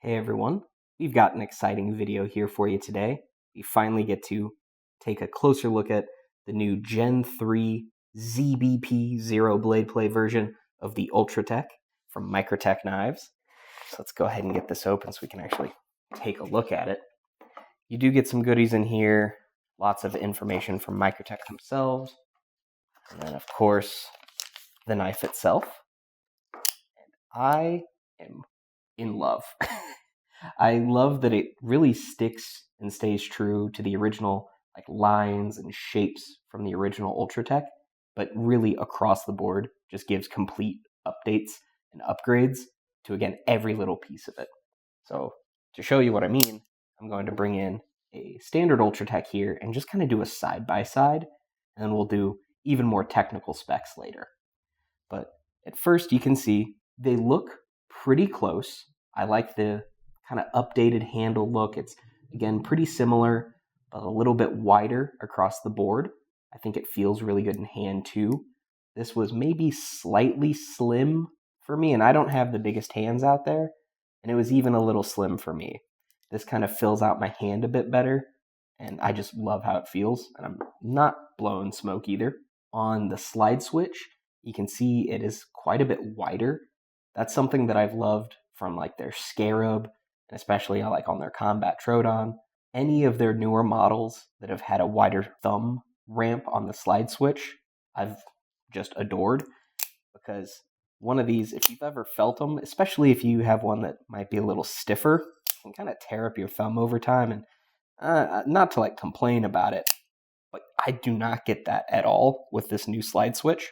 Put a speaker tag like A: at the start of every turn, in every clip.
A: Hey everyone, we've got an exciting video here for you today. We finally get to take a closer look at the new Gen 3 ZBP Zero Blade Play version of the Ultratech from Microtech Knives. So let's go ahead and get this open so we can actually take a look at it. You do get some goodies in here, lots of information from Microtech themselves, and then of course the knife itself. And I am in love. I love that it really sticks and stays true to the original lines and shapes from the original Ultratech, but really across the board just gives complete updates and upgrades to, again, every little piece of it. So to show you what I mean, I'm going to bring in a standard Ultratech here and just kind of do a side-by-side, and then we'll do even more technical specs later. But at first you can see they look pretty close. I like the kind of updated handle look. It's, again, pretty similar, but a little bit wider across the board. I think it feels really good in hand too. This was maybe slightly slim for me, and I don't have the biggest hands out there, and it was even a little slim for me. This kind of fills out my hand a bit better, and I just love how it feels, and I'm not blowing smoke either. On the slide switch, you can see it is quite a bit wider. That's something that I've loved from their Scarab, and especially on their Combat Troodon. Any of their newer models that have had a wider thumb ramp on the slide switch, I've just adored, because one of these, if you've ever felt them, especially if you have one that might be a little stiffer, can kind of tear up your thumb over time. And not to complain about it, but I do not get that at all with this new slide switch.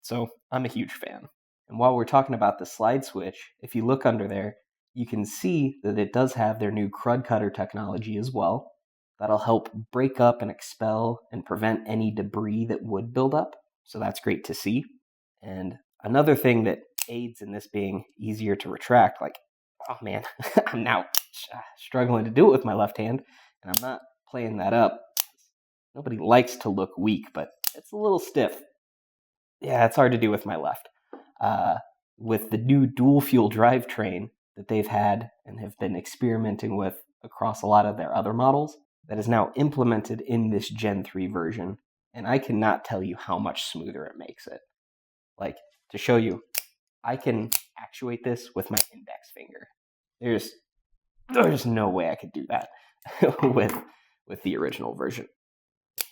A: So I'm a huge fan. And while we're talking about the slide switch, if you look under there, you can see that it does have their new crud cutter technology as well. That'll help break up and expel and prevent any debris that would build up. So that's great to see. And another thing that aids in this being easier to retract, oh man, I'm now struggling to do it with my left hand, and I'm not playing that up. Nobody likes to look weak, but it's a little stiff. Yeah, it's hard to do with my left. With the new dual fuel drivetrain that they've had and have been experimenting with across a lot of their other models, that is now implemented in this Gen 3 version, and I cannot tell you how much smoother it makes it. To show you, I can actuate this with my index finger. There's no way I could do that with the original version.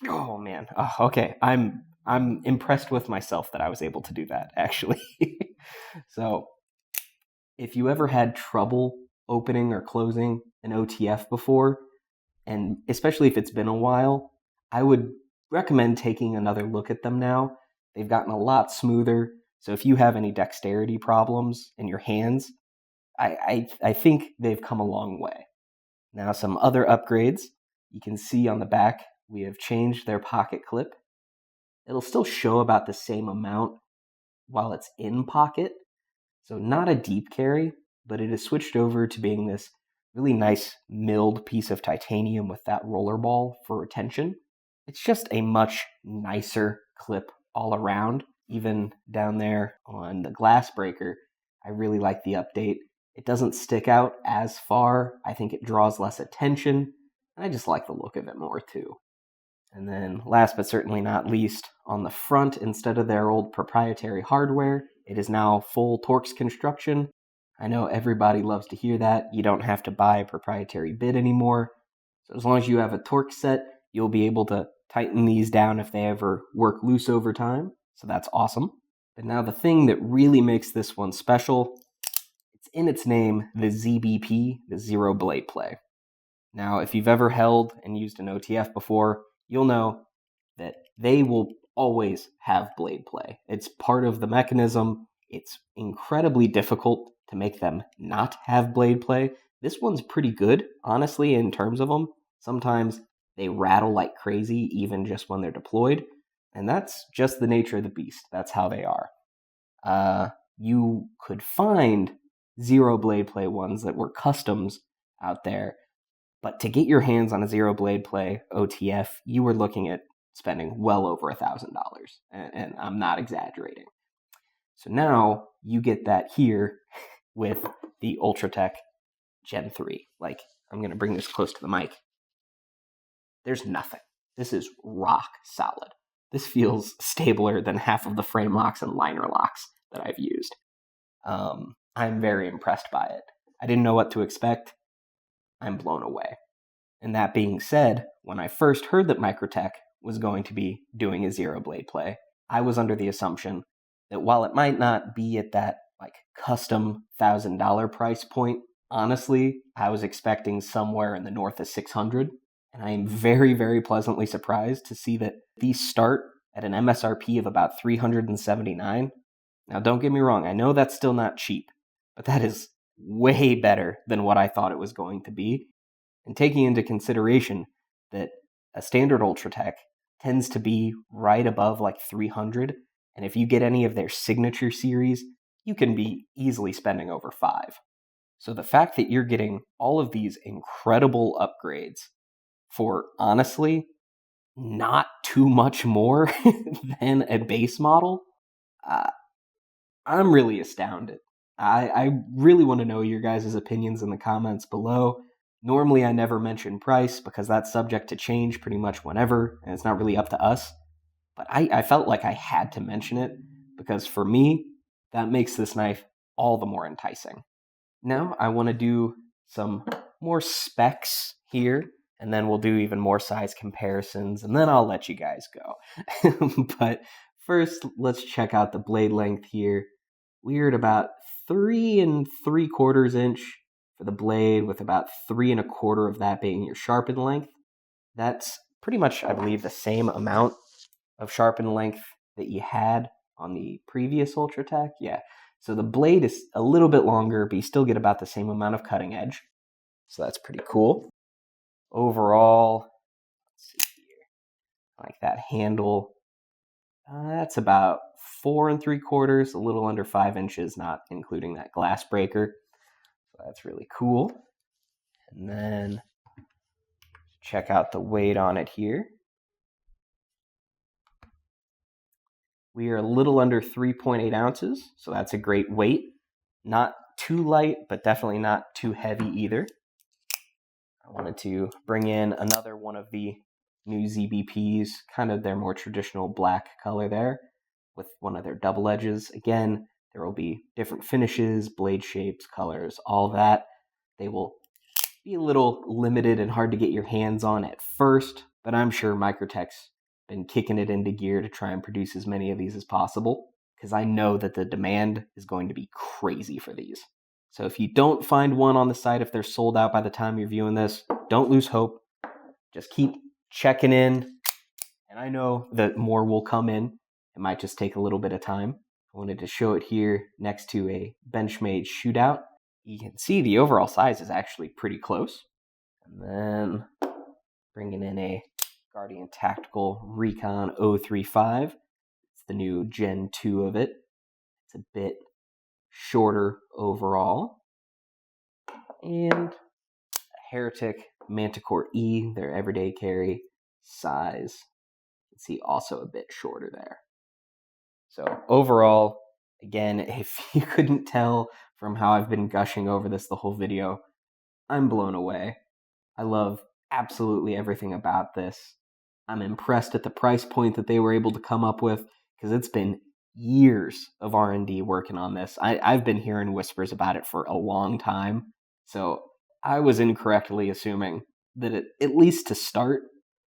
A: Oh man. Oh, okay. I'm impressed with myself that I was able to do that, actually. So if you ever had trouble opening or closing an OTF before, and especially if it's been a while, I would recommend taking another look at them now. They've gotten a lot smoother. So if you have any dexterity problems in your hands, I think they've come a long way. Now, some other upgrades. You can see on the back, we have changed their pocket clip. It'll still show about the same amount while it's in pocket. So not a deep carry, but it has switched over to being this really nice milled piece of titanium with that roller ball for retention. It's just a much nicer clip all around. Even down there on the glass breaker, I really like the update. It doesn't stick out as far. I think it draws less attention. And I just like the look of it more too. And then last but certainly not least, on the front, instead of their old proprietary hardware, it is now full Torx construction. I know everybody loves to hear that. You don't have to buy a proprietary bit anymore. So as long as you have a Torx set, you'll be able to tighten these down if they ever work loose over time. So that's awesome. But now the thing that really makes this one special, it's in its name, the ZBP, the Zero Blade Play. Now, if you've ever held and used an OTF before, you'll know that they will always have blade play. It's part of the mechanism. It's incredibly difficult to make them not have blade play. This one's pretty good, honestly, in terms of them. Sometimes they rattle like crazy, even just when they're deployed. And that's just the nature of the beast. That's how they are. You could find zero blade play ones that were customs out there, but to get your hands on a zero blade play OTF, you were looking at spending well over $1,000, and I'm not exaggerating. So now you get that here with the Ultratech Gen 3. Like, I'm going to bring this close to the mic. There's nothing. This is rock solid. This feels stabler than half of the frame locks and liner locks that I've used. I'm very impressed by it. I didn't know what to expect. I'm blown away. And that being said, when I first heard that Microtech was going to be doing a zero blade play, I was under the assumption that while it might not be at that like custom $1,000 price point, honestly, I was expecting somewhere in the north of 600. And I am very, very pleasantly surprised to see that these start at an MSRP of about $379. Now, don't get me wrong, I know that's still not cheap, but that is way better than what I thought it was going to be. And taking into consideration that a standard Ultratech tends to be right above like 300, and if you get any of their signature series, you can be easily spending over 5. So the fact that you're getting all of these incredible upgrades for honestly not too much more than a base model, I'm really astounded. I really want to know your guys' opinions in the comments below. Normally I never mention price because that's subject to change pretty much whenever, and it's not really up to us. But I felt like I had to mention it because for me, that makes this knife all the more enticing. Now I want to do some more specs here, and then we'll do even more size comparisons, and then I'll let you guys go. But first, let's check out the blade length here. We're at about 3 3/4 inch for the blade, with about 3 1/4 of that being your sharpen length. That's pretty much, I believe, the same amount of sharpen length that you had on the previous Ultratech. Yeah, so the blade is a little bit longer, but you still get about the same amount of cutting edge. So that's pretty cool. Overall, let's see here, like that handle, that's about 4 3/4, a little under 5 inches, not including that glass breaker. So that's really cool. And then check out the weight on it here. We are a little under 3.8 ounces, so that's a great weight. Not too light, but definitely not too heavy either. I wanted to bring in another one of the new ZBPs, kind of their more traditional black color there, with one of their double edges. Again, there will be different finishes, blade shapes, colors, all that. They will be a little limited and hard to get your hands on at first, but I'm sure Microtech's been kicking it into gear to try and produce as many of these as possible, because I know that the demand is going to be crazy for these. So if you don't find one on the site, if they're sold out by the time you're viewing this, don't lose hope. Just keep checking in, and I know that more will come in. It might just take a little bit of time. I wanted to show it here next to a Benchmade shootout. You can see the overall size is actually pretty close. And then bringing in a Guardian Tactical Recon 035. It's the new Gen 2 of it. It's a bit shorter overall. And a Heretic Manticore E, their everyday carry size. You can see also a bit shorter there. So overall, again, if you couldn't tell from how I've been gushing over this the whole video, I'm blown away. I love absolutely everything about this. I'm impressed at the price point that they were able to come up with, because it's been years of R&D working on this. I've been hearing whispers about it for a long time, so I was incorrectly assuming that at least to start,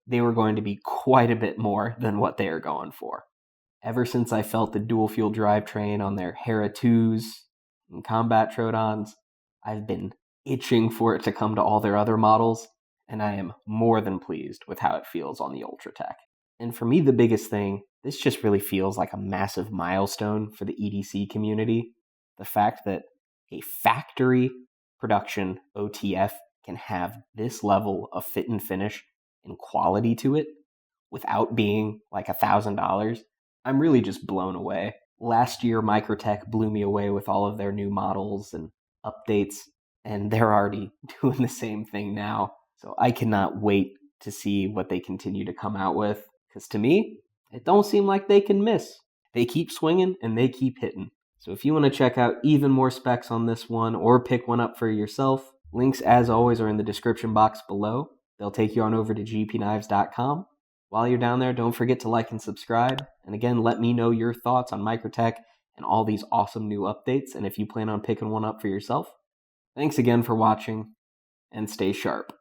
A: they were going to be quite a bit more than what they are going for. Ever since I felt the dual fuel drivetrain on their Hera 2s and Combat Trodons, I've been itching for it to come to all their other models, and I am more than pleased with how it feels on the Ultratech. And for me, the biggest thing, this just really feels like a massive milestone for the EDC community. The fact that a factory production OTF can have this level of fit and finish and quality to it without being like $1,000, I'm really just blown away. Last year, Microtech blew me away with all of their new models and updates, and they're already doing the same thing now. So I cannot wait to see what they continue to come out with, because to me, it don't seem like they can miss. They keep swinging and they keep hitting. So if you want to check out even more specs on this one or pick one up for yourself, Links, as always, are in the description box below. They'll take you on over to gpknives.com. While you're down there, don't forget to like and subscribe. And again, let me know your thoughts on Microtech and all these awesome new updates, and if you plan on picking one up for yourself. Thanks again for watching, and stay sharp.